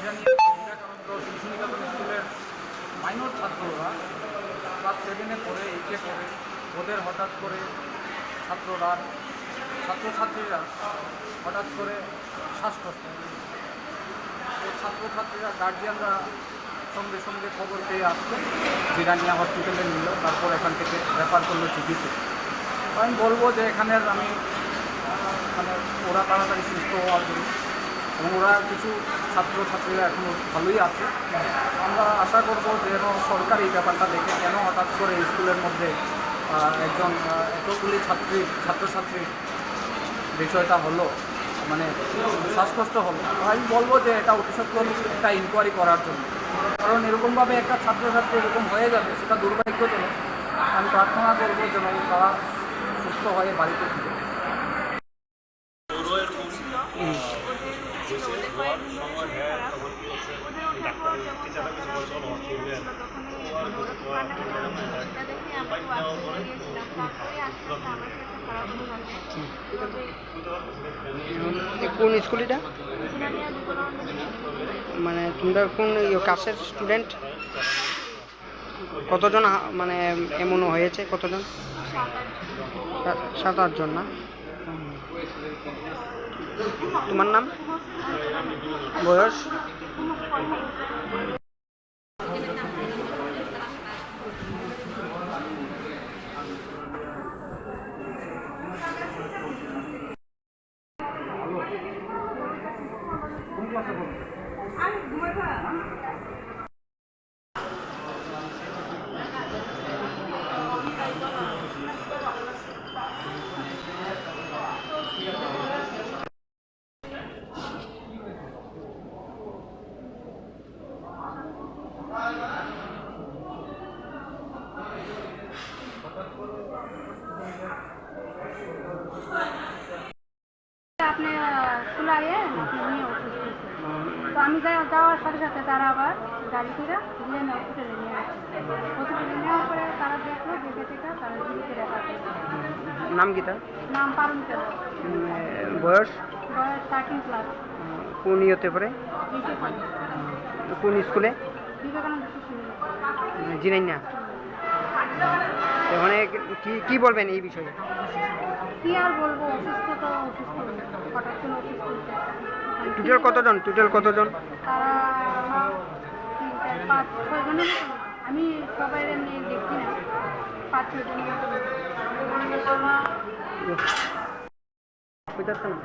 বিবেকানন্দ শিশু নিকেতন স্কুলের মাইনর ছাত্ররা ক্লাস 7-এ পড়ে 8-এ পড়ে ওদের হঠাৎ করে ছাত্রছাত্রীরা হঠাৎ করে শ্বাসকষ্ট, তো ছাত্রছাত্রীরা গার্জিয়ানরা সঙ্গে সঙ্গে খবর পেয়ে আসলো, জিরানিয়া হসপিটালে নিল, তারপর এখান থেকে রেফার করলো চিকিৎসা। আমি বলবো যে এখানের মানে ওরা তাড়াতাড়ি সুস্থ হওয়ার জন্য, এবং ওরা কিছু ছাত্রছাত্রীরা এখনও ভালোই আছে। আমরা আশা করব যে সরকার এই ব্যাপারটা দেখে কেন হঠাৎ করে স্কুলের মধ্যে একজন এতগুলি ছাত্রছাত্রীর বিষয়টা হলো, মানে শ্বাসকষ্ট হলো। আমি বলবো যে এটা অতি সত্বর একটা ইনকোয়ারি করার জন্য, কারণ এরকমভাবে একটা ছাত্রছাত্রী এরকম হয়ে যাবে সেটা দুর্ভাগ্যজনক। আমি প্রার্থনা করবো যেন তারা সুস্থ হয়ে বাড়িতে ফিরে। কোন স্কুল এটা? মানে তোমরা কোন ক্লাসের স্টুডেন্ট? কতজন মানে এমন হয়েছে? কতজন? 7-8 জন না? তোমার নাম? বয়স? আপনি স্কুলে আইয়ে নিয়ে অসুস্থ, তো আমি যাওয়ার সাথে সাথে তারা আবার গাড়ি করে জিএম হসপিটালে নিয়ে আসে। হসপিটালে নেওয়ার পরে তারা দেখলো, দেখে থেকে তারা জীবিত রেখা। নাম কি তার? নাম পারুন কেন। বয়স? বয়স 13 ক্লাস। কোন ইয়েতে পড়ে? কোন স্কুলে? বিবেকানন্দ শিশু নিকেতন। জিরানিয়া। মানে কি বলবেন এই বিষয়ে? কি আর বলবো, অসুস্থ তো অসুস্থ, হঠাৎ করে অসুস্থ। টোটাল কতজন? তারা 3, 4, 5, 6 জনের মতো। আমি সবাই এমনি দেখছি না, 5-6 জনের মতো। বুঝতে পারছেন না?